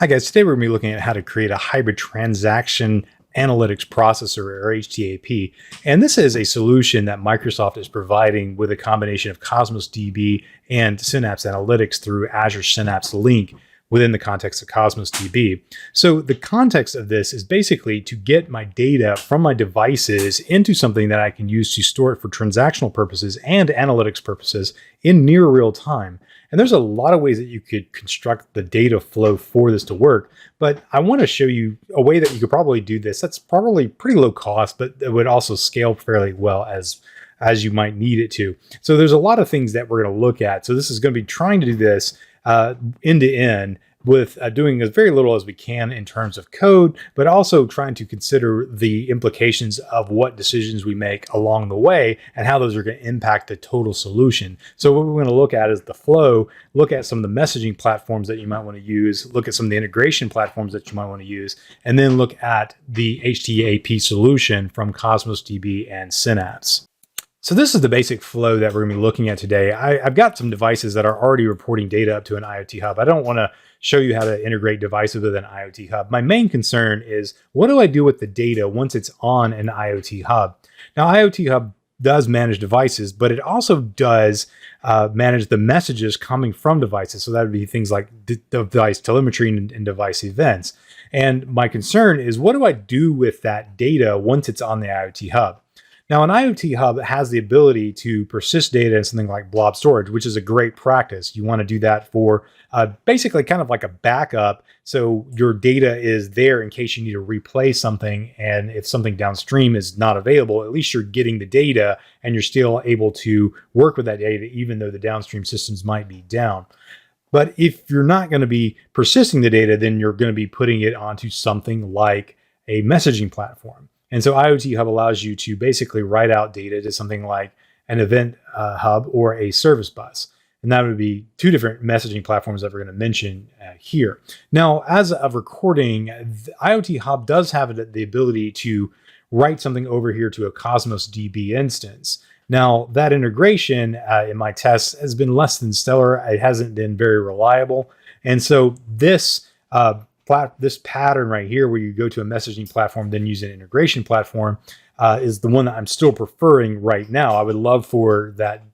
Hi guys, today we're going to be looking at how to create a hybrid transaction analytics processor or HTAP. And this is a solution that Microsoft is providing with a combination of Cosmos DB and Synapse Analytics through Azure Synapse Link within the context of Cosmos DB. So the context of this is basically to get my data from my devices into something that I can use to store it for transactional purposes and analytics purposes in near real time. And there's a lot of ways that you could construct the data flow for this to work, but I want to show you a way that you could probably do this. That's probably pretty low cost, but it would also scale fairly well as you might need it to. So there's a lot of things that we're going to look at. So this is going to be trying to do this end to end with doing as very little as we can in terms of code, but also trying to consider the implications of what decisions we make along the way and how those are going to impact the total solution. So what we're going to look at is the flow, look at some of the messaging platforms that you might want to use, look at some of the integration platforms that you might want to use, and then look at the HTAP solution from Cosmos DB and Synapse. So this is the basic flow that we're going to be looking at today. I've got some devices that are already reporting data up to an IoT Hub. I don't want to show you how to integrate devices with an IoT Hub. My main concern is, what do I do with the data once it's on an IoT Hub? Now, IoT Hub does manage devices, but it also does manage the messages coming from devices. So that would be things like device telemetry and device events. And my concern is, what do I do with that data once it's on the IoT Hub? Now, an IoT Hub has the ability to persist data in something like blob storage, which is a great practice. You want to do that for basically kind of like a backup. So your data is there in case you need to replay something. And if something downstream is not available, at least you're getting the data and you're still able to work with that data, even though the downstream systems might be down. But if you're not going to be persisting the data, then you're going to be putting it onto something like a messaging platform. And so IoT Hub allows you to basically write out data to something like an event hub or a service bus. And that would be two different messaging platforms that we're going to mention here. Now, as of recording, the IoT Hub does have the ability to write something over here to a Cosmos DB instance. Now, that integration in my tests has been less than stellar. It hasn't been very reliable. And so this pattern right here, where you go to a messaging platform, then use an integration platform, is the one that I'm still preferring right now. I would love for that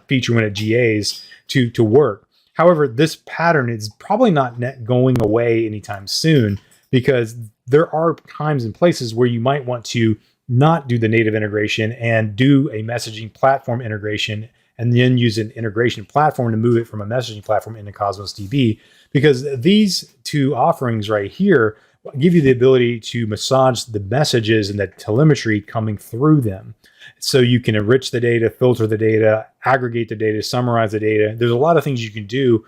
feature when it GAs to work. However, this pattern is probably not going away anytime soon, because there are times and places where you might want to not do the native integration and do a messaging platform integration, and then use an integration platform to move it from a messaging platform into Cosmos DB, because these two offerings right here give you the ability to massage the messages and the telemetry coming through them. So you can enrich the data, filter the data, aggregate the data, summarize the data. There's a lot of things you can do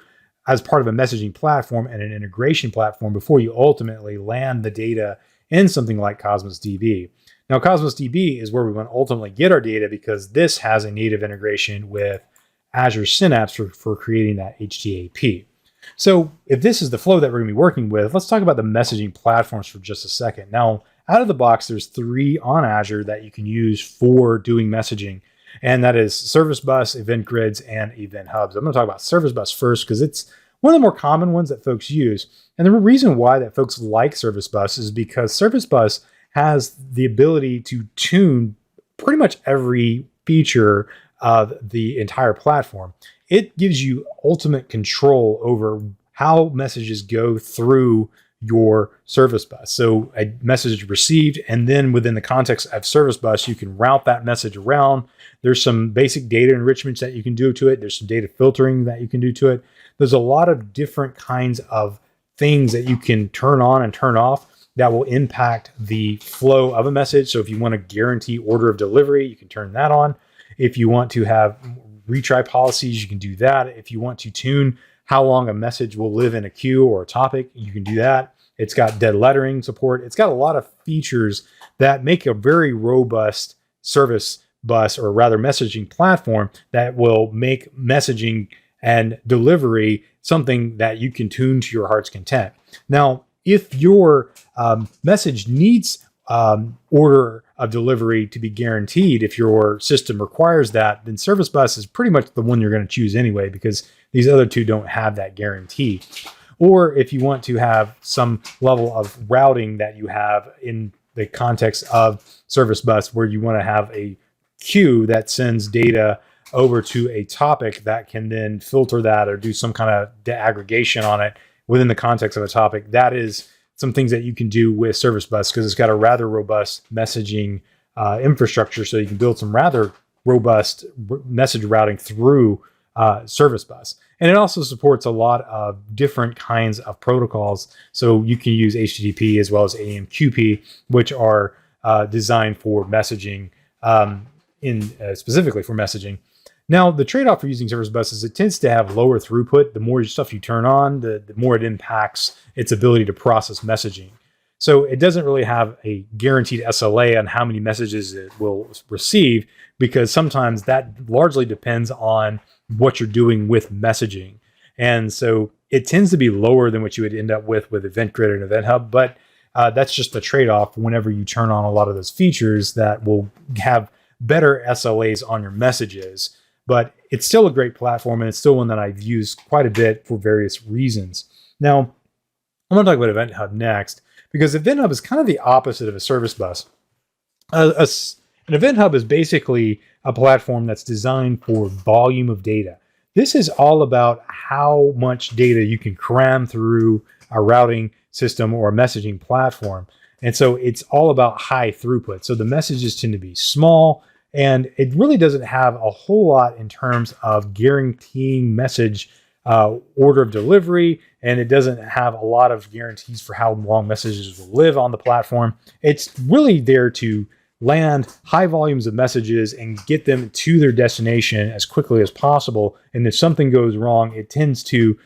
as part of a messaging platform and an integration platform before you ultimately land the data in something like Cosmos DB. Now, Cosmos DB is where we want to ultimately get our data, because this has a native integration with Azure Synapse for creating that HTAP. So if this is the flow that we're going to be working with, let's talk about the messaging platforms for just a second. Now, out of the box, there's 3 on Azure that you can use for doing messaging. And that is Service Bus, Event Grids, and Event Hubs. I'm going to talk about Service Bus first, because it's one of the more common ones that folks use. And the reason why that folks like Service Bus is because Service Bus has the ability to tune pretty much every feature of the entire platform. It gives you ultimate control over how messages go through your service bus. So a message is received, and then within the context of service bus, you can route that message around. There's some basic data enrichments that you can do to it. There's some data filtering that you can do to it. There's a lot of different kinds of things that you can turn on and turn off that will impact the flow of a message. So if you want to guarantee order of delivery, you can turn that on. If you want to have retry policies, you can do that. If you want to tune how long a message will live in a queue or a topic, you can do that. It's got dead lettering support. It's got a lot of features that make a very robust service bus, or rather messaging platform, that will make messaging and delivery something that you can tune to your heart's content. Now, if your message needs order of delivery to be guaranteed, if your system requires that, then Service Bus is pretty much the one you're going to choose anyway, because these other two don't have that guarantee. or if you want to have some level of routing that you have in the context of service bus, where you want to have a queue that sends data over to a topic that can then filter that or do some kind of aggregation on it within the context of a topic. That is some things that you can do with service bus, because it's got a rather robust messaging infrastructure, so you can build some rather robust message routing through service bus. And it also supports a lot of different kinds of protocols. So you can use HTTP as well as AMQP, which are designed for messaging, specifically for messaging. Now, the trade-off for using service bus is it tends to have lower throughput. The more stuff you turn on, the more it impacts its ability to process messaging. So it doesn't really have a guaranteed SLA on how many messages it will receive, because sometimes that largely depends on what you're doing with messaging. And so it tends to be lower than what you would end up with Event Grid and Event Hub, but that's just the trade-off whenever you turn on a lot of those features that will have better SLAs on your messages. But it's still a great platform, and it's still one that I've used quite a bit for various reasons. Now, I'm going to talk about Event Hub next, because Event Hub is kind of the opposite of a service bus. An Event Hub is basically a platform that's designed for volume of data. This is all about how much data you can cram through a routing system or a messaging platform. And so it's all about high throughput. So the messages tend to be small, and it really doesn't have a whole lot in terms of guaranteeing message order of delivery, and it doesn't have a lot of guarantees for how long messages will live on the platform. It's really there to land high volumes of messages and get them to their destination as quickly as possible. And if something goes wrong, it tends to,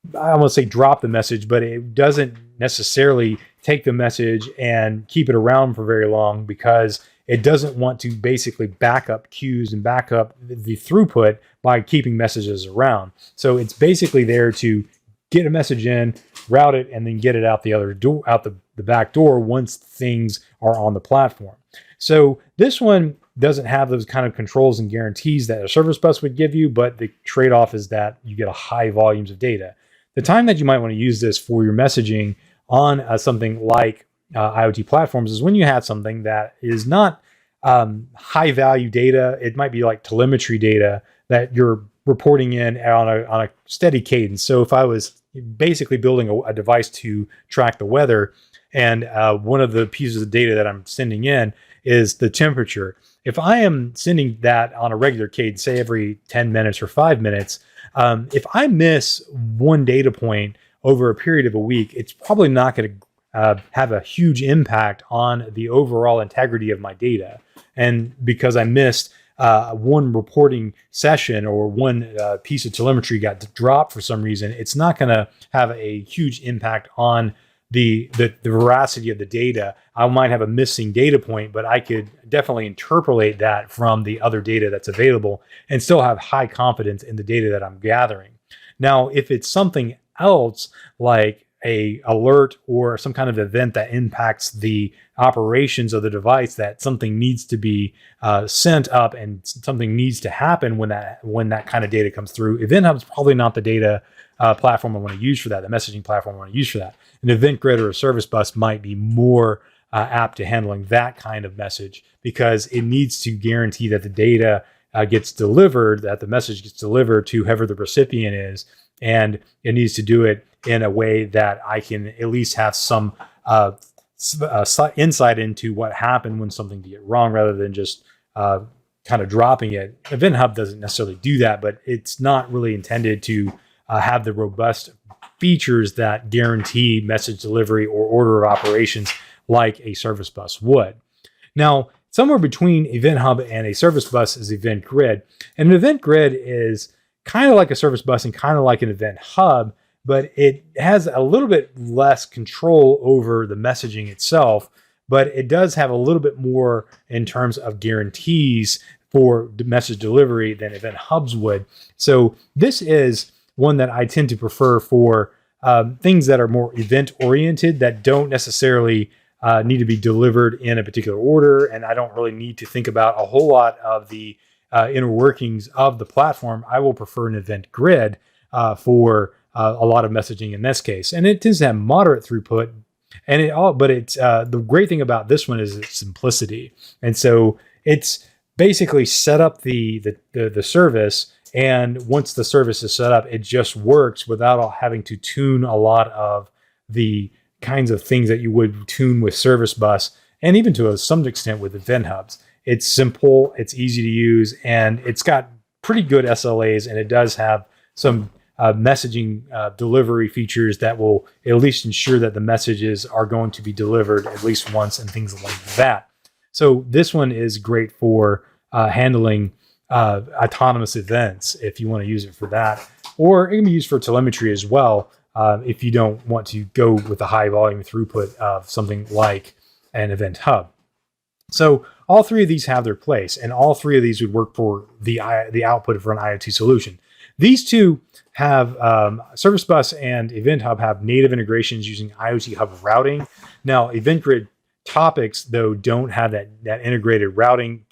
I don't want to say drop the message, but it doesn't necessarily take the message and keep it around for very long, because it doesn't want to basically back up queues and back up the throughput by keeping messages around. So it's basically there to get a message in, route it, and then get it out the other door, out the back door once things are on the platform. So this one doesn't have those kind of controls and guarantees that a service bus would give you, but the trade-off is that you get a high volumes of data. The time that you might want to use this for your messaging on something like IoT platforms is when you have something that is not high value data. It might be like telemetry data that you're reporting in on a steady cadence. So if I was basically building a device to track the weather, and one of the pieces of data that I'm sending in is the temperature. If I am sending that on a regular cadence, say every 10 minutes or 5 minutes, if I miss one data point over a period of a week, it's probably not going to have a huge impact on the overall integrity of my data. And because I missed one reporting session or one piece of telemetry got dropped for some reason, it's not going to have a huge impact on the veracity of the data. I might have a missing data point, but I could definitely interpolate that from the other data that's available and still have high confidence in the data that I'm gathering. Now, if it's something else like a alert or some kind of event that impacts the operations of the device, that something needs to be sent up and something needs to happen when that kind of data comes through, Event Hub is probably not the data platform I want to use for that, the messaging platform I want to use for that. An event grid or a service bus might be more apt to handling that kind of message, because it needs to guarantee that the data gets delivered, that the message gets delivered to whoever the recipient is, and it needs to do it in a way that I can at least have some insight into what happened when something did get wrong, rather than just kind of dropping it. Event Hub doesn't necessarily do that, but it's not really intended to have the robust features that guarantee message delivery or order of operations like a service bus would. Now, somewhere between Event Hub and a service bus is Event Grid. And an Event Grid is kind of like a service bus and kind of like an Event Hub, but it has a little bit less control over the messaging itself, but it does have a little bit more in terms of guarantees for the message delivery than Event Hubs would. So this is one that I tend to prefer for things that are more event-oriented, that don't necessarily need to be delivered in a particular order, and I don't really need to think about a whole lot of the inner workings of the platform. I will prefer an event grid for a lot of messaging in this case. And it tends to have moderate throughput. And it's the great thing about this one is its simplicity. And so it's basically set up the service, and once the service is set up, it just works without having to tune a lot of the kinds of things that you would tune with Service Bus, and even to some extent with Event Hubs. It's simple, it's easy to use, and it's got pretty good SLAs, and it does have some messaging delivery features that will at least ensure that the messages are going to be delivered at least once and things like that. So this one is great for handling autonomous events if you want to use it for that, or it can be used for telemetry as well if you don't want to go with the high volume throughput of something like an Event Hub. So all three of these have their place, and all three of these would work for the output for an IoT solution. These two have Service Bus and Event Hub have native integrations using IoT Hub routing. Now, Event Grid topics, though, don't have that integrated routing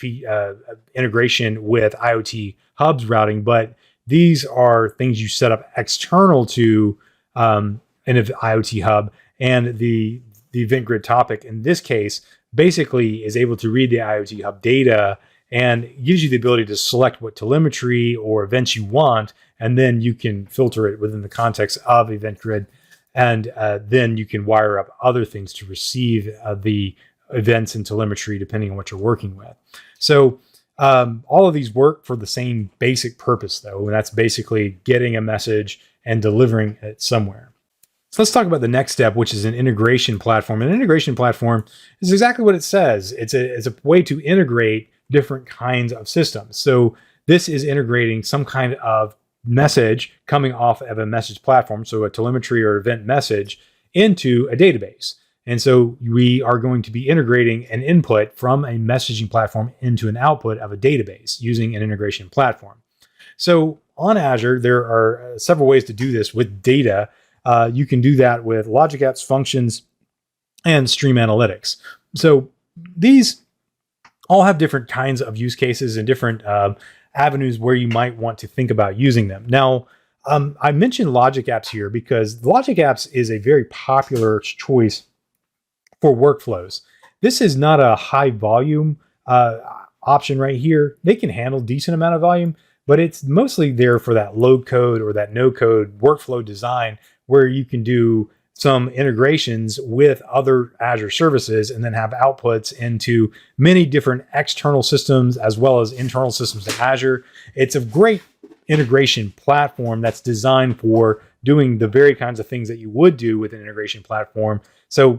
integration with IoT Hub's routing, but these are things you set up external to an IoT Hub, and the Event Grid topic in this case basically is able to read the IoT Hub data and gives you the ability to select what telemetry or events you want, and then you can filter it within the context of Event Grid, and then you can wire up other things to receive the events and telemetry depending on what you're working with. So all of these work for the same basic purpose, though, and that's basically getting a message and delivering it somewhere. So let's talk about the next step, which is an integration platform. An integration platform is exactly what it says. It's a way to integrate different kinds of systems. So this is integrating some kind of message coming off of a message platform, so a telemetry or event message, into a database. And so we are going to be integrating an input from a messaging platform into an output of a database using an integration platform. So on Azure, there are several ways to do this with data. You can do that with logic apps, functions, and stream analytics. So these all have different kinds of use cases and different avenues where you might want to think about using them. Now, I mentioned logic apps here because logic apps is a very popular choice for workflows. This is not a high volume option right here. They can handle decent amount of volume, but it's mostly there for that low code or that no code workflow design where you can do some integrations with other Azure services and then have outputs into many different external systems as well as internal systems in Azure. It's a great integration platform that's designed for doing the very kinds of things that you would do with an integration platform. So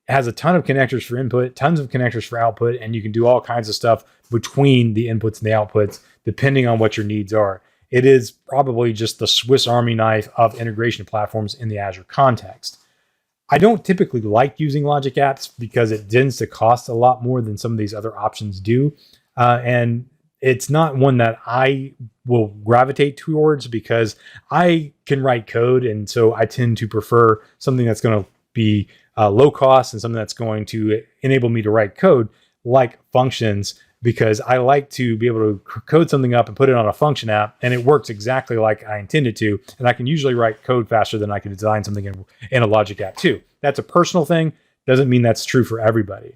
it has a ton of connectors for input, tons of connectors for output, and you can do all kinds of stuff between the inputs and the outputs depending on what your needs are. It is probably just the Swiss Army knife of integration platforms in the Azure context. I don't typically like using logic apps because it tends to cost a lot more than some of these other options do. And it's not one that I will gravitate towards because I can write code. And so I tend to prefer something that's going to be low cost and something that's going to enable me to write code like functions, because I like to be able to code something up and put it on a function app, and it works exactly like I intended to. And I can usually write code faster than I can design something in a logic app too. That's a personal thing. Doesn't mean that's true for everybody.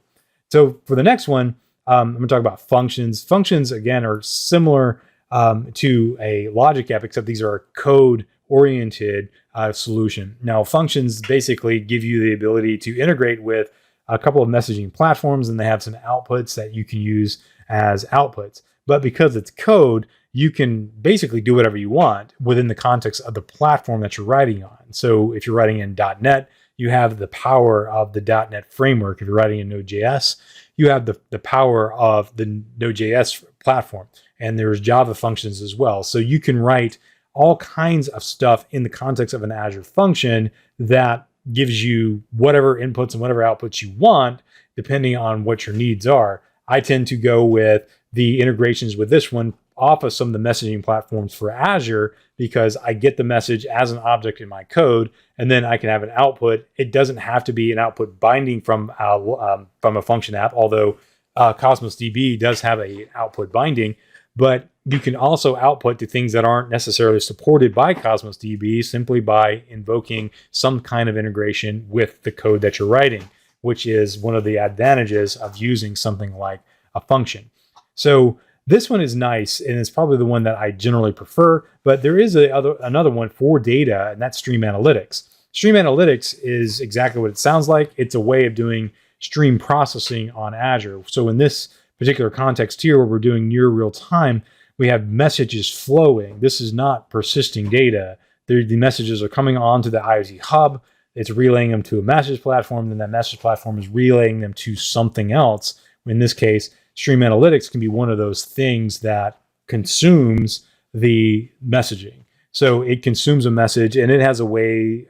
So for the next one, I'm going to talk about functions. Functions, again, are similar to a logic app, except these are a code-oriented solution. Now, functions basically give you the ability to integrate with a couple of messaging platforms, and they have some outputs that you can use as outputs. But because it's code, you can basically do whatever you want within the context of the platform that you're writing on. So if you're writing in .NET, you have the power of the .NET framework. If you're writing in Node.js, you have the power of the Node.js platform. And there's Java functions as well. So you can write all kinds of stuff in the context of an Azure function that gives you whatever inputs and whatever outputs you want, depending on what your needs are. I tend to go with the integrations with this one off of some of the messaging platforms for Azure because I get the message as an object in my code, and then I can have an output. It doesn't have to be an output binding from a function app, although Cosmos DB does have an output binding. But you can also output to things that aren't necessarily supported by Cosmos DB simply by invoking some kind of integration with the code that you're writing, which is one of the advantages of using something like a function. So this one is nice, and it's probably the one that I generally prefer, but there is another one for data, and that's Stream Analytics. Stream Analytics is exactly what it sounds like. It's a way of doing stream processing on Azure. So in this particular context here, where we're doing near real time, we have messages flowing. This is not persisting data. The messages are coming onto the IoT Hub. It's relaying them to a message platform, then that message platform is relaying them to something else. In this case, Stream Analytics can be one of those things that consumes the messaging. So it consumes a message, and it has a way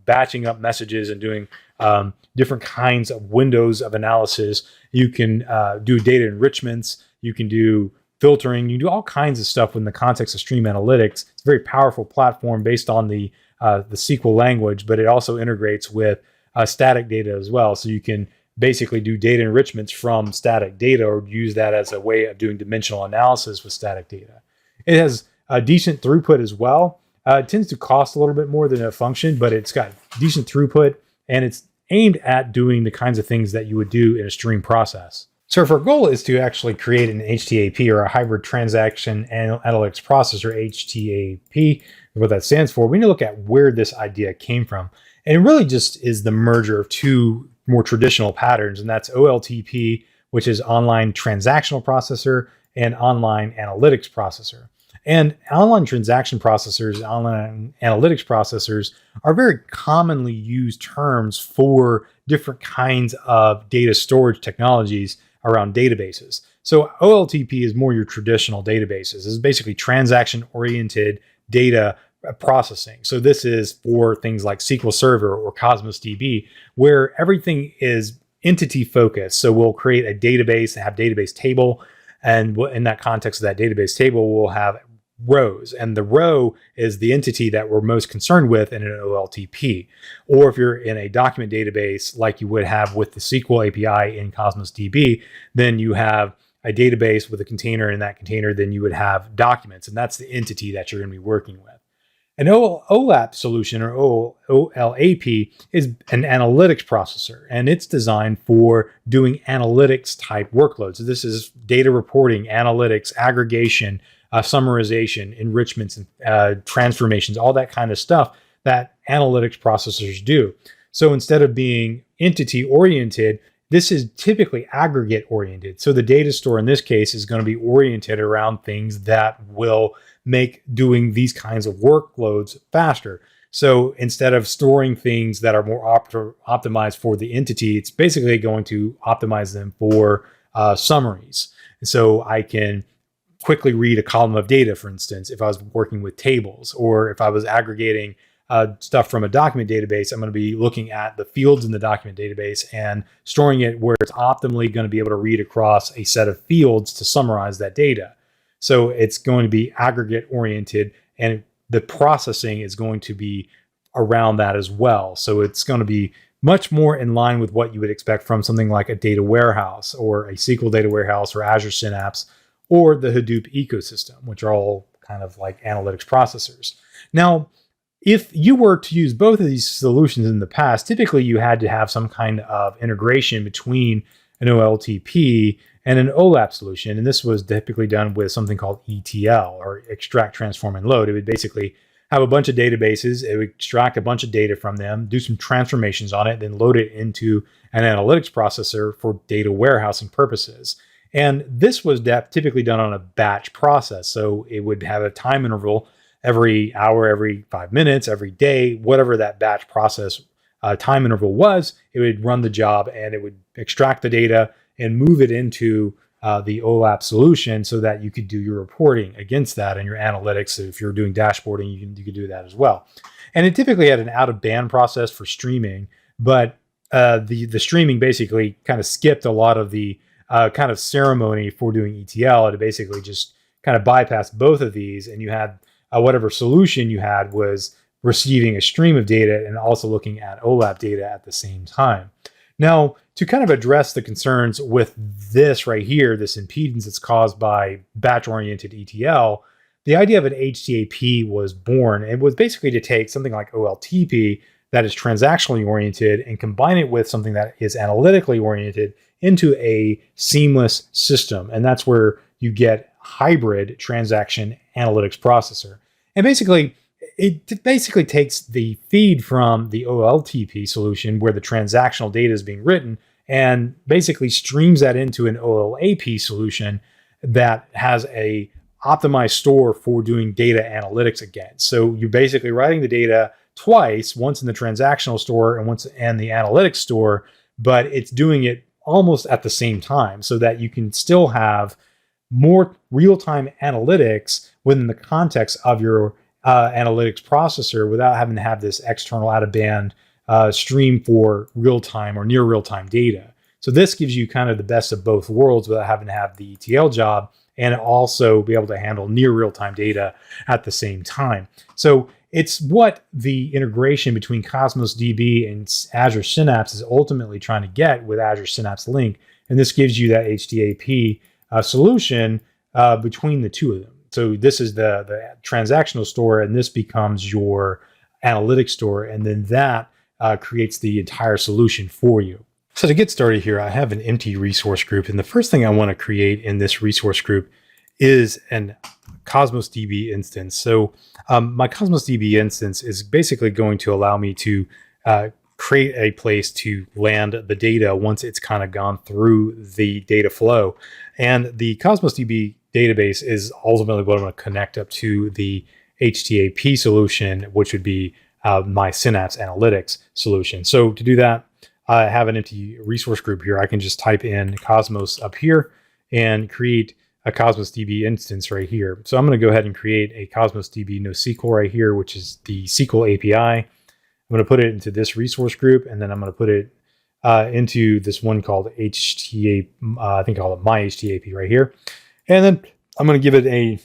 batching up messages and doing different kinds of windows of analysis. You can do data enrichments. You can do filtering. You can do all kinds of stuff in the context of Stream Analytics. It's a very powerful platform based on the SQL language, but it also integrates with static data as well. So you can basically do data enrichments from static data, or use that as a way of doing dimensional analysis with static data. It has a decent throughput as well. It tends to cost a little bit more than a function, but it's got decent throughput, and it's aimed at doing the kinds of things that you would do in a stream process. So if our goal is to actually create an HTAP, or a hybrid transaction analytics processor, HTAP, what that stands for, we need to look at where this idea came from. And it really just is the merger of two more traditional patterns, and that's OLTP, which is online transactional processor, and online analytics processor. And online transaction processors, online analytics processors are very commonly used terms for different kinds of data storage technologies around databases. So OLTP is more your traditional databases. It's basically transaction-oriented data processing. So this is for things like SQL Server or Cosmos DB, where everything is entity focused. So we'll create a database and have database table. And in that context of that database table, we'll have rows. And the row is the entity that we're most concerned with in an OLTP. Or if you're in a document database like you would have with the SQL API in Cosmos DB, then you have a database with a container. In that container, then you would have documents. And that's the entity that you're going to be working with. An OLAP solution, or OLAP, is an analytics processor, and it's designed for doing analytics type workloads. So this is data reporting, analytics, aggregation, summarization, enrichments, and transformations, all that kind of stuff that analytics processors do. So instead of being entity oriented, this is typically aggregate oriented. So the data store in this case is going to be oriented around things that will make doing these kinds of workloads faster. So instead of storing things that are more optimized for the entity, it's basically going to optimize them for summaries. So I can quickly read a column of data, for instance, if I was working with tables, or if I was aggregating stuff from a document database, I'm going to be looking at the fields in the document database and storing it where it's optimally going to be able to read across a set of fields to summarize that data. So it's going to be aggregate oriented, and the processing is going to be around that as well. So it's going to be much more in line with what you would expect from something like a data warehouse, or a SQL data warehouse, or Azure Synapse, or the Hadoop ecosystem, which are all kind of like analytics processors. Now, if you were to use both of these solutions in the past, typically you had to have some kind of integration between an OLTP and an OLAP solution. And this was typically done with something called ETL, or extract, transform, and load. It would basically have a bunch of databases. It would extract a bunch of data from them, do some transformations on it, then load it into an analytics processor for data warehousing purposes. And this was typically done on a batch process. So it would have a time interval every hour, every 5 minutes, every day, whatever that batch process time interval was. It would run the job, and it would extract the data and move it into the OLAP solution so that you could do your reporting against that and your analytics. If you're doing dashboarding, you could do that as well. And it typically had an out-of-band process for streaming, but the streaming basically kind of skipped a lot of the kind of ceremony for doing ETL. It basically just kind of bypassed both of these, and you had whatever solution you had was receiving a stream of data and also looking at OLAP data at the same time. Now, to kind of address the concerns with this right here, this impedance that's caused by batch-oriented ETL, the idea of an HTAP was born. It was basically to take something like OLTP that is transactionally oriented and combine it with something that is analytically oriented into a seamless system. And that's where you get hybrid transaction analytics processor. And basically, it basically takes the feed from the OLTP solution where the transactional data is being written and basically streams that into an OLAP solution that has a optimized store for doing data analytics again. So you're basically writing the data twice, once in the transactional store and once in the analytics store, but it's doing it almost at the same time so that you can still have more real-time analytics within the context of your analytics processor without having to have this external out-of-band stream for real-time or near real-time data. So this gives you kind of the best of both worlds without having to have the ETL job and also be able to handle near real-time data at the same time. So it's what the integration between Cosmos DB and Azure Synapse is ultimately trying to get with Azure Synapse Link. And this gives you that HTAP solution between the two of them. So this is the transactional store, and this becomes your analytics store. And then that creates the entire solution for you. So to get started here, I have an empty resource group. And the first thing I want to create in this resource group is an Cosmos DB instance. So my Cosmos DB instance is basically going to allow me to create a place to land the data once it's kind of gone through the data flow. And the Cosmos DB database is ultimately what I'm going to connect up to the HTAP solution, which would be my Synapse Analytics solution. So to do that, I have an empty resource group here. I can just type in Cosmos up here and create a Cosmos DB instance right here. So I'm going to go ahead and create a Cosmos DB NoSQL right here, which is the SQL API. I'm going to put it into this resource group, and then I'm going to put it into this one called HTAP. I think I'll call it my HTAP right here. And then I'm going to give it a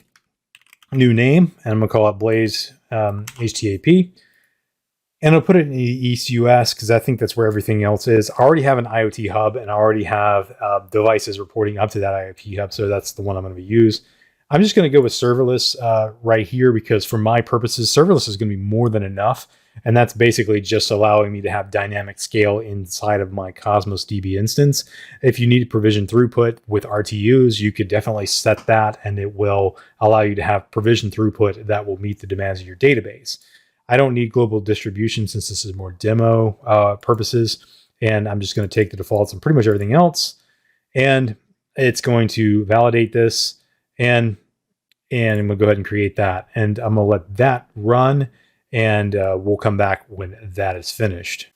new name, and I'm going to call it Blaze HTAP. And I'll put it in the ECUS because I think that's where everything else is. I already have an IoT Hub, and I already have devices reporting up to that IoT Hub, so that's the one I'm going to use. I'm just going to go with serverless right here because for my purposes, serverless is going to be more than enough. And that's basically just allowing me to have dynamic scale inside of my Cosmos DB instance. If you need provision throughput with RTUs, you could definitely set that, and it will allow you to have provision throughput that will meet the demands of your database. I don't need global distribution since this is more demo purposes. And I'm just going to take the defaults and pretty much everything else. And it's going to validate this. And I'm going to go ahead and create that. And I'm going to let that run. And we'll come back when that is finished.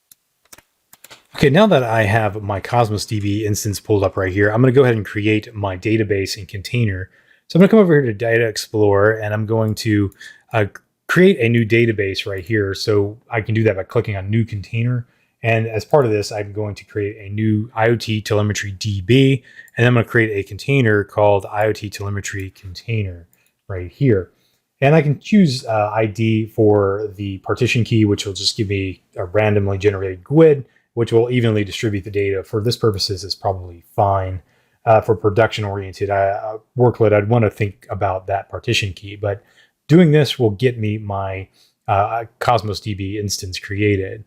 Okay, now that I have my Cosmos DB instance pulled up right here, I'm going to go ahead and create my database and container. So I'm going to come over here to Data Explorer, and I'm going to create a new database right here. So I can do that by clicking on New Container. And as part of this, I'm going to create a new IoT Telemetry DB, and I'm going to create a container called IoT Telemetry Container right here. And I can choose ID for the partition key, which will just give me a randomly generated GUID, which will evenly distribute the data. For this purposes, it's probably fine. For production-oriented workload, I'd want to think about that partition key. But doing this will get me my Cosmos DB instance created.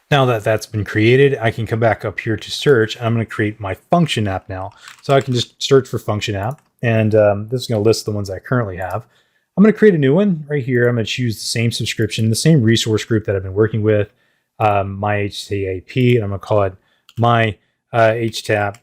Now that that's been created, I can come back up here to search, and I'm going to create my function app now. So I can just search for function app, and this is going to list the ones I currently have. I'm going to create a new one right here. I'm going to choose the same subscription, the same resource group that I've been working with, my HTAP, and I'm going to call it my HTAP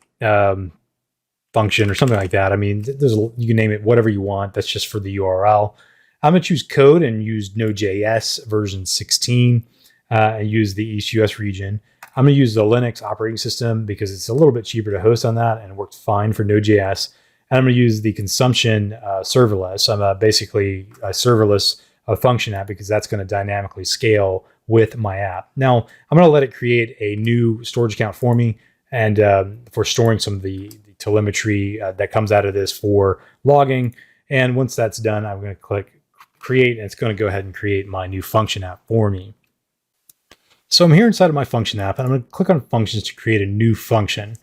function or something like that. I mean, you can name it whatever you want. That's just for the URL. I'm going to choose code and use Node.js version 16 and use the ECUS region. I'm going to use the Linux operating system because it's a little bit cheaper to host on that and it works fine for Node.js. And I'm going to use the consumption serverless. I'm basically a serverless function app because that's going to dynamically scale with my app. Now, I'm going to let it create a new storage account for me and for storing some of the telemetry that comes out of this for logging. And once that's done, I'm going to click create, and it's going to go ahead and create my new function app for me. So I'm here inside of my function app, and I'm going to click on functions to create a new function.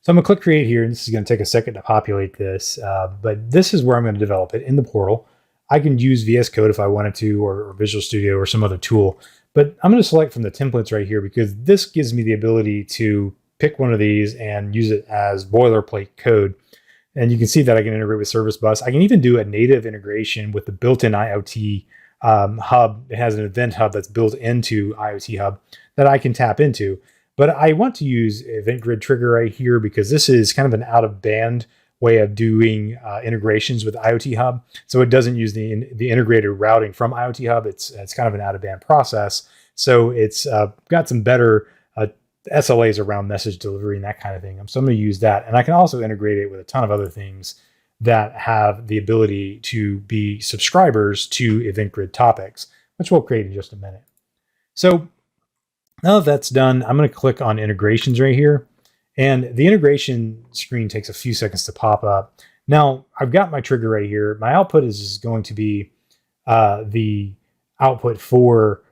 So I'm going to click create here, and this is going to take a second to populate this, but this is where I'm going to develop it in the portal. I can use VS Code if I wanted to, or Visual Studio or some other tool, but I'm going to select from the templates right here because this gives me the ability to pick one of these and use it as boilerplate code. And you can see that I can integrate with Service Bus. I can even do a native integration with the built-in IoT Hub. It has an event hub that's built into IoT Hub that I can tap into. But I want to use Event Grid Trigger right here because this is kind of an out-of-band way of doing integrations with IoT Hub. So it doesn't use the integrated routing from IoT Hub. It's kind of an out-of-band process. So it's got some better SLAs around message delivery and that kind of thing. So I'm going to use that. And I can also integrate it with a ton of other things that have the ability to be subscribers to Event Grid topics, which we'll create in just a minute. So now that that's done, I'm going to click on integrations right here. And the integration screen takes a few seconds to pop up. Now I've got my trigger right here. My output is just going to be the output for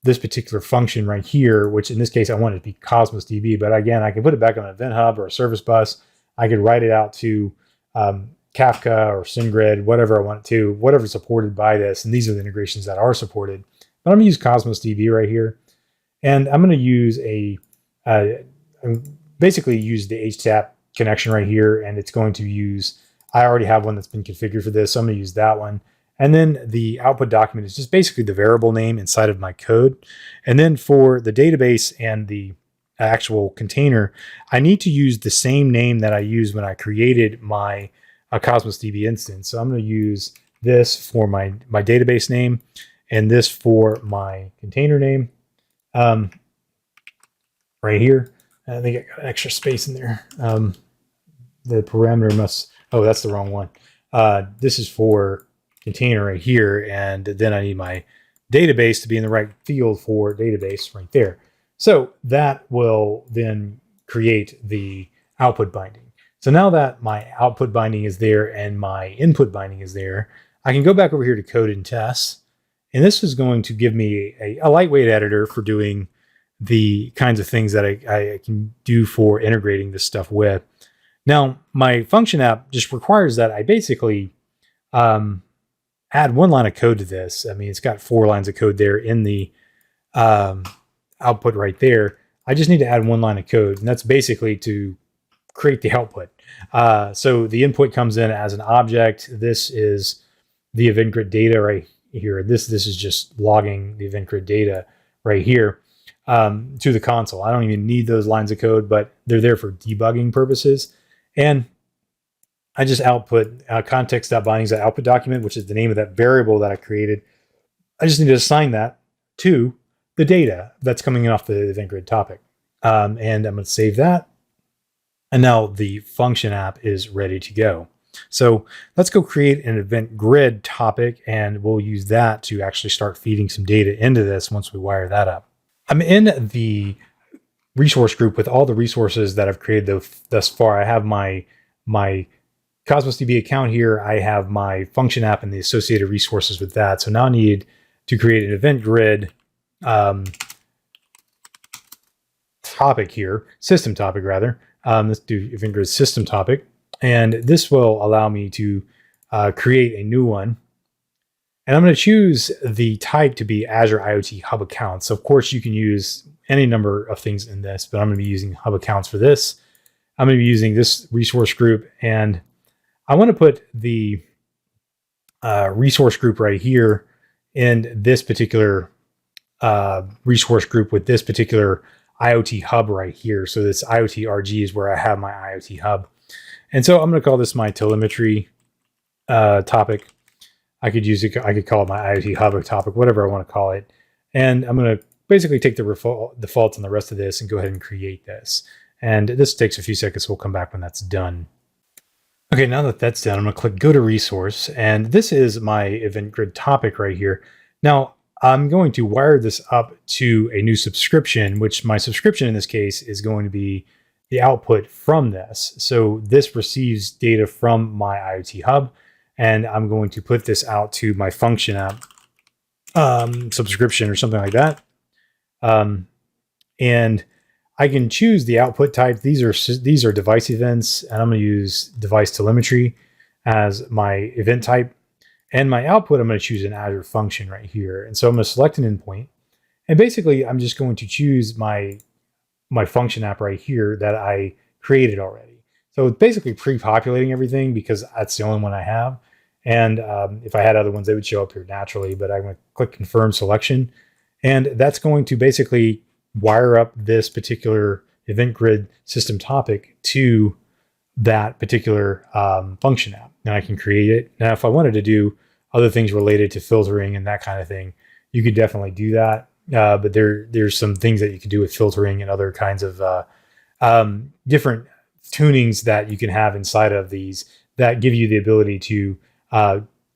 this particular function right here, which in this case, I want it to be Cosmos DB. But again, I can put it back on an Event Hub or a Service Bus. I could write it out to Kafka or SymGrid, whatever I want it to, whatever's supported by this. And these are the integrations that are supported. But I'm going to use Cosmos DB right here. And I'm going to use basically use the HTAP connection right here. And it's going to use, I already have one that's been configured for this. So I'm going to use that one. And then the output document is just basically the variable name inside of my code. And then for the database and the actual container, I need to use the same name that I used when I created my Cosmos DB instance. So I'm going to use this for my database name and this for my container name right here. I think I got an extra space in there. The parameter must, oh, that's the wrong one. This is for container right here, and then I need my database to be in the right field for database right there. So that will then create the output binding. So now that my output binding is there and my input binding is there, I can go back over here to code and test. And this is going to give me a lightweight editor for doing the kinds of things that I can do for integrating this stuff with. Now, my function app just requires that I basically add one line of code to this. I mean, it's got 4 lines of code there in the output right there. I just need to add one line of code, and that's basically to create the output. So the input comes in as an object. This is the event grid data right here. This is just logging the event grid data right here to the console. I don't even need those lines of code, but they're there for debugging purposes. And I just output context.binding is that output document, which is the name of that variable that I created. I just need to assign that to the data that's coming in off the event grid topic. And I'm going to save that. And now the function app is ready to go. So let's go create an event grid topic, and we'll use that to actually start feeding some data into this once we wire that up. I'm in the resource group with all the resources that I've created thus far. I have my Cosmos DB account here. I have my function app and the associated resources with that. So now I need to create an event grid topic here, system topic rather. Let's do event grid system topic. And this will allow me to create a new one. And I'm going to choose the type to be Azure IoT Hub accounts. So of course you can use any number of things in this, but I'm going to be using Hub accounts for this. I'm going to be using this resource group, and I want to put the resource group right here in this particular resource group with this particular IoT Hub right here. So this IoT RG is where I have my IoT Hub. And so I'm going to call this my telemetry topic. I could use it. I could call it my IoT Hub topic, whatever I want to call it. And I'm going to basically take the defaults on the rest of this and go ahead and create this. And this takes a few seconds. So we'll come back when that's done. Okay, now that that's done, I'm going to click Go to Resource. And this is my event grid topic right here. Now, I'm going to wire this up to a new subscription, which my subscription in this case is going to be the output from this. So this receives data from my IoT Hub, and I'm going to put this out to my function app subscription or something like that. And I can choose the output type. These are device events, and I'm going to use device telemetry as my event type. And my output, I'm going to choose an Azure function right here. And so I'm going to select an endpoint. And basically, I'm just going to choose my function app right here that I created already. So it's basically pre-populating everything because that's the only one I have. And if I had other ones, they would show up here naturally. But I'm going to click confirm selection. And that's going to basically wire up this particular event grid system topic to that particular function app. Now I can create it. Now, if I wanted to do other things related to filtering and that kind of thing, you could definitely do that. But there's some things that you can do with filtering and other kinds of different tunings that you can have inside of these that give you the ability to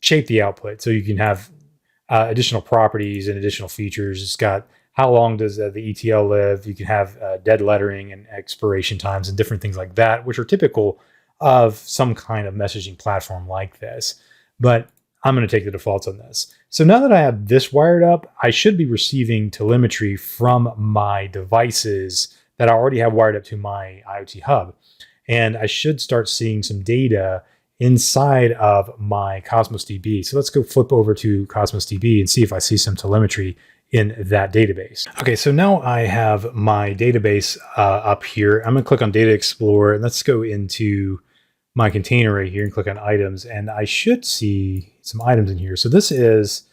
shape the output. So you can have additional properties and additional features. It's got how long does the ETL live? You can have dead lettering and expiration times and different things like that, which are typical of some kind of messaging platform like this. But I'm going to take the defaults on this. So now that I have this wired up, I should be receiving telemetry from my devices that I already have wired up to my IoT Hub. And I should start seeing some data inside of my Cosmos DB. So let's go flip over to Cosmos DB and see if I see some telemetry in that database. Okay, so now I have my database up here. I'm going to click on Data Explorer, and let's go into my container right here and click on items, and I should see some items in here. So this is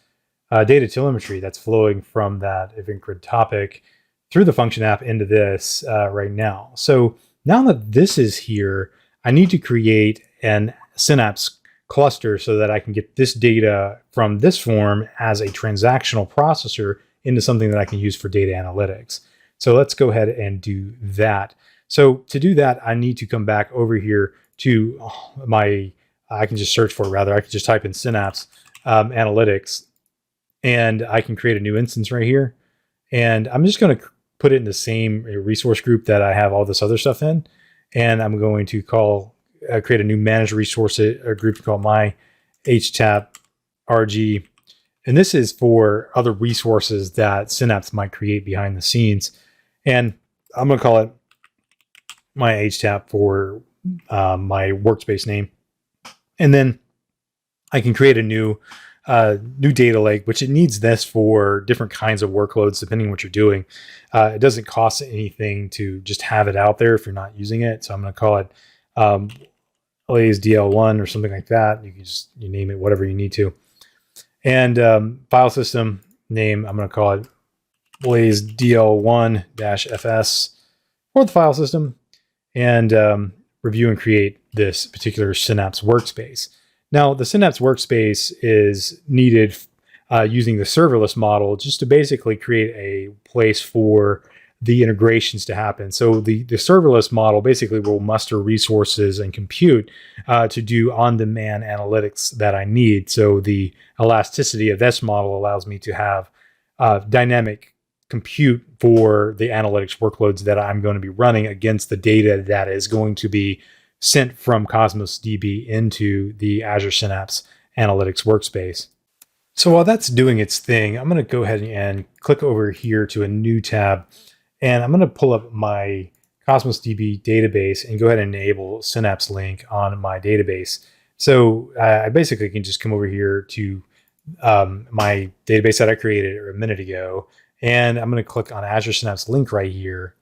data telemetry that's flowing from that event grid topic through the function app into this right now. So now that this is here, I need to create an Synapse cluster so that I can get this data from this form as a transactional processor into something that I can use for data analytics. So let's go ahead and do that. So to do that, I need to come back over here to I can just search for it rather. I can just type in Synapse Analytics, and I can create a new instance right here. And I'm just going to put it in the same resource group that I have all this other stuff in. And I'm going to create a new managed resource group called my HTAP RG. And this is for other resources that Synapse might create behind the scenes. And I'm going to call it my HTAP for my workspace name. And then I can create a new data lake, which it needs this for different kinds of workloads, depending on what you're doing. It doesn't cost anything to just have it out there if you're not using it. So I'm going to call it Blaze DL1 or something like that. You can just name it whatever you need to. And file system name, I'm going to call it Blaze DL1-FS for the file system, and review and create this particular Synapse workspace. Now, the Synapse workspace is needed using the serverless model just to basically create a place for the integrations to happen. So the serverless model basically will muster resources and compute to do on-demand analytics that I need. So the elasticity of this model allows me to have dynamic compute for the analytics workloads that I'm going to be running against the data that is going to be sent from Cosmos DB into the Azure Synapse Analytics workspace. So while that's doing its thing, I'm going to go ahead and click over here to a new tab, and I'm going to pull up my Cosmos DB database and go ahead and enable Synapse Link on my database. So I basically can just come over here to my database that I created a minute ago, and I'm going to click on Azure Synapse Link right here.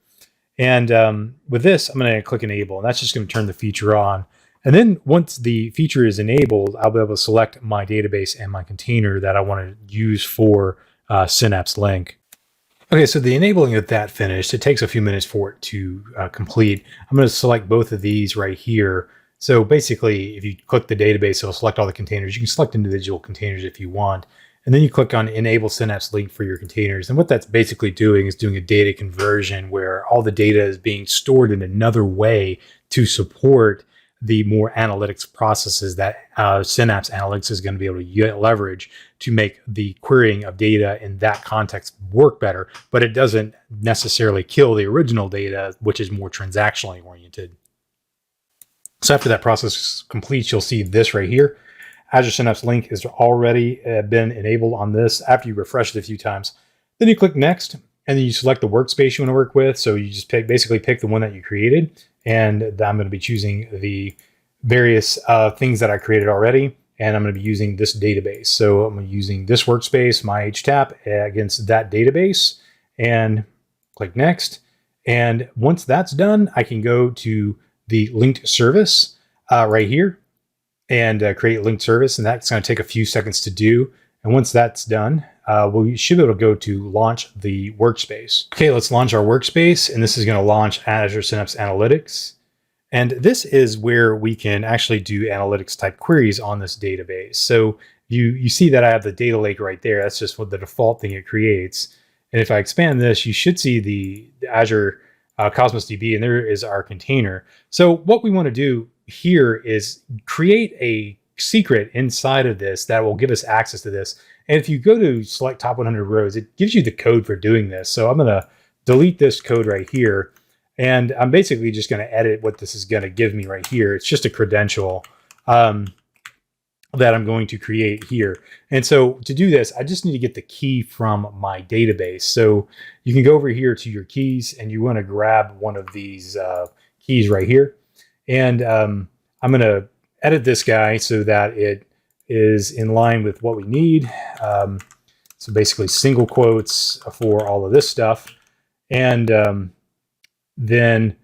And with this, I'm going to click enable, and that's just going to turn the feature on. And then once the feature is enabled, I'll be able to select my database and my container that I want to use for Synapse Link. Okay, so the enabling of that finished. It takes a few minutes for it to complete. I'm going to select both of these right here. So basically, if you click the database, it'll select all the containers. You can select individual containers if you want. And then you click on Enable Synapse Link for your containers. And what that's basically doing is doing a data conversion where all the data is being stored in another way to support the more analytics processes that Synapse Analytics is going to be able to leverage to make the querying of data in that context work better. But it doesn't necessarily kill the original data, which is more transactionally oriented. So after that process completes, you'll see this right here. Azure Synapse Link has already been enabled on this after you refresh it a few times. Then you click Next, and then you select the workspace you want to work with. So you just basically pick the one that you created, and I'm going to be choosing the various things that I created already, and I'm going to be using this database. So I'm using this workspace, my HTAP, against that database, and click next. And once that's done, I can go to the linked service right here and create linked service, and that's going to take a few seconds to do. And once that's done, we should be able to go to launch the workspace. Okay, let's launch our workspace, and this is going to launch Azure Synapse Analytics. And this is where we can actually do analytics type queries on this database. So you see that I have the data lake right there. That's just what the default thing it creates. And if I expand this, you should see the Azure Cosmos DB, and there is our container. So what we want to do here is create a secret inside of this that will give us access to this. And if you go to select top 100 rows, it gives you the code for doing this. So I'm going to delete this code right here. And I'm basically just going to edit what this is going to give me right here. It's just a credential that I'm going to create here. And so to do this, I just need to get the key from my database. So you can go over here to your keys, and you want to grab one of these keys right here. And I'm going to edit this guy so that it is in line with what we need. So basically single quotes for all of this stuff. And then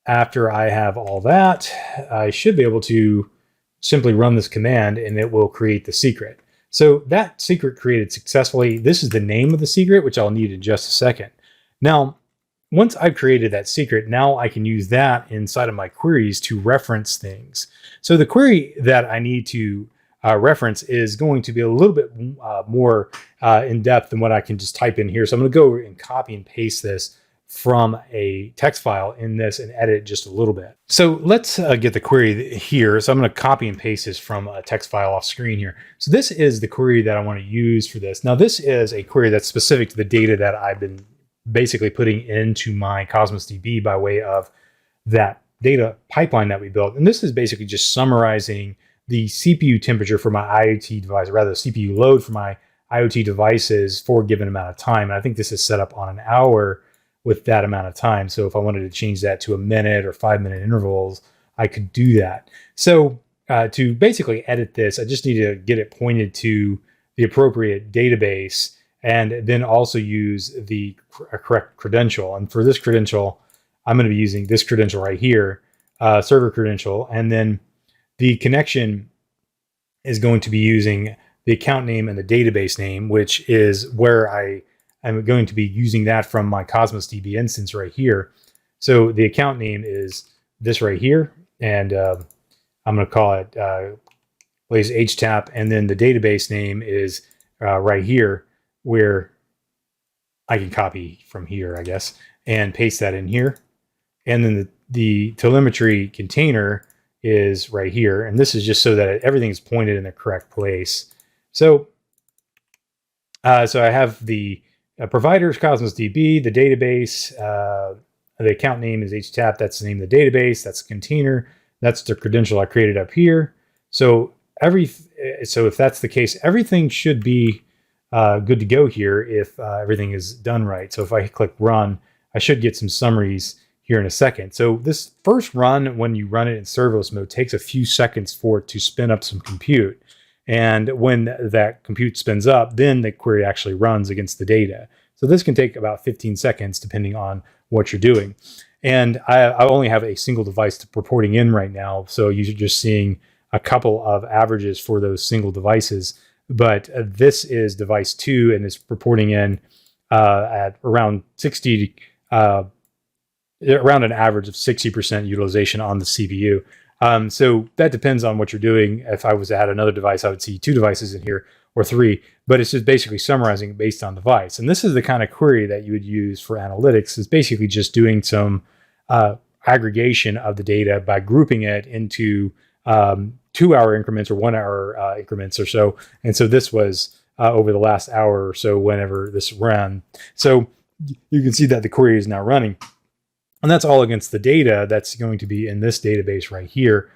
after I have all that, I should be able to simply run this command, and it will create the secret. So that secret created successfully. This is the name of the secret, which I'll need in just a second. Now, once I've created that secret, now I can use that inside of my queries to reference things. So the query that I need to reference is going to be a little bit more in depth than what I can just type in here. So I'm going to go and copy and paste this from a text file in this and edit just a little bit. So let's get the query here. So I'm going to copy and paste this from a text file off screen here. So this is the query that I want to use for this. Now this is a query that's specific to the data that I've been basically putting into my Cosmos DB by way of that data pipeline that we built. And this is basically just summarizing the CPU temperature for my IoT device, or rather the CPU load for my IoT devices for a given amount of time. And I think this is set up on an hour with that amount of time. So if I wanted to change that to a minute or 5-minute intervals, I could do that. So to basically edit this, I just need to get it pointed to the appropriate database, and then also use the correct credential. And for this credential, I'm going to be using this credential right here, server credential. And then the connection is going to be using the account name and the database name, which is where I'm going to be using that from my Cosmos DB instance right here. So the account name is this right here, and I'm going to call it HTAP, and then the database name is right here, where I can copy from here, I guess, and paste that in here. And then the telemetry container is right here, and this is just so that everything is pointed in the correct place. So so I have the provider's Cosmos DB, the database, the account name is HTAP, that's the name of the database, that's the container, that's the credential I created up here. So if that's the case, everything should be good to go here if everything is done right. So if I click run, I should get some summaries here in a second. So this first run, when you run it in serverless mode, takes a few seconds for it to spin up some compute. And when that compute spins up, then the query actually runs against the data. So this can take about 15 seconds depending on what you're doing. And I only have a single device reporting in right now, so you're just seeing a couple of averages for those single devices. But this is device 2, and it's reporting in at around 60, around an average of 60% utilization on the CPU. So that depends on what you're doing. If I was to add another device, I would see 2 devices in here or 3, but it's just basically summarizing based on device. And this is the kind of query that you would use for analytics, is basically just doing some aggregation of the data by grouping it into 2-hour increments or 1-hour increments or so. And so this was over the last hour or so whenever this ran. So you can see that the query is now running. And that's all against the data that's going to be in this database right here,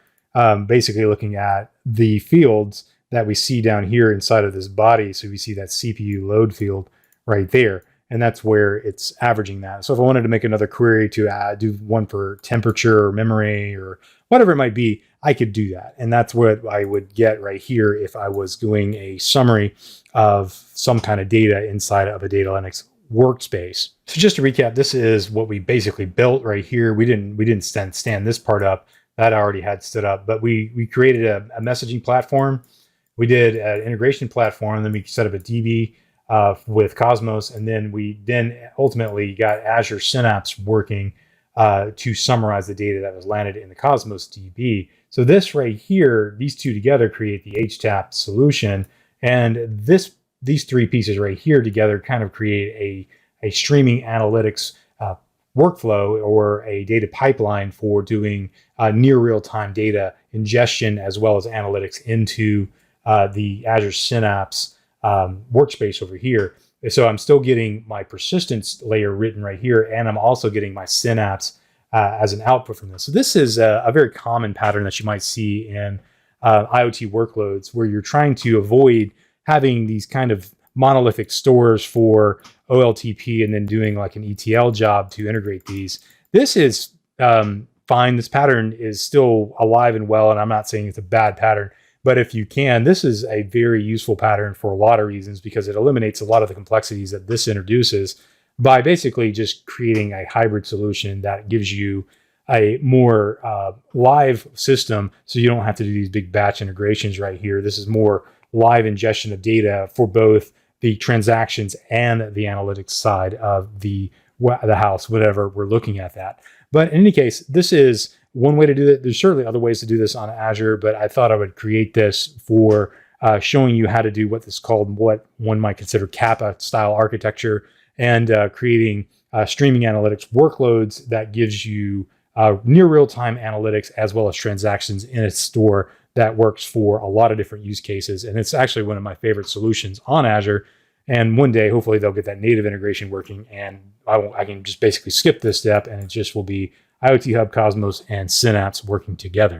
basically looking at the fields that we see down here inside of this body. So we see that CPU load field right there. and that's where it's averaging that. So if I wanted to make another query to do one for temperature or memory or whatever it might be, I could do that. And that's what I would get right here if I was doing a summary of some kind of data inside of a data analytics workspace. So just to recap, this is what we basically built right here. We didn't stand this part up. That already had stood up, but we created a messaging platform. We did an integration platform, and then we set up a DB with Cosmos, and then we ultimately got Azure Synapse working to summarize the data that was landed in the Cosmos DB. So this right here, these two together create the HTAP solution, and these three pieces right here together kind of create a streaming analytics workflow or a data pipeline for doing near real-time data ingestion as well as analytics into the Azure Synapse workspace over here. So I'm still getting my persistence layer written right here, and I'm also getting my Synapse as an output from this. So this is a very common pattern that you might see in IoT workloads where you're trying to avoid having these kind of monolithic stores for OLTP and then doing like an ETL job to integrate these. This is fine. This pattern is still alive and well, and I'm not saying it's a bad pattern, but if you can, this is a very useful pattern for a lot of reasons because it eliminates a lot of the complexities that this introduces by basically just creating a hybrid solution that gives you a more live system so you don't have to do these big batch integrations right here. This is more live ingestion of data for both the transactions and the analytics side of the house, whatever we're looking at that. But in any case, this is one way to do it. There's certainly other ways to do this on Azure, but I thought I would create this for showing you how to do what is called what one might consider Kappa style architecture and creating streaming analytics workloads that gives you near real-time analytics as well as transactions in a store that works for a lot of different use cases. And it's actually one of my favorite solutions on Azure. And one day, hopefully they'll get that native integration working and I can just basically skip this step and it just will be IoT Hub, Cosmos, and Synapse working together.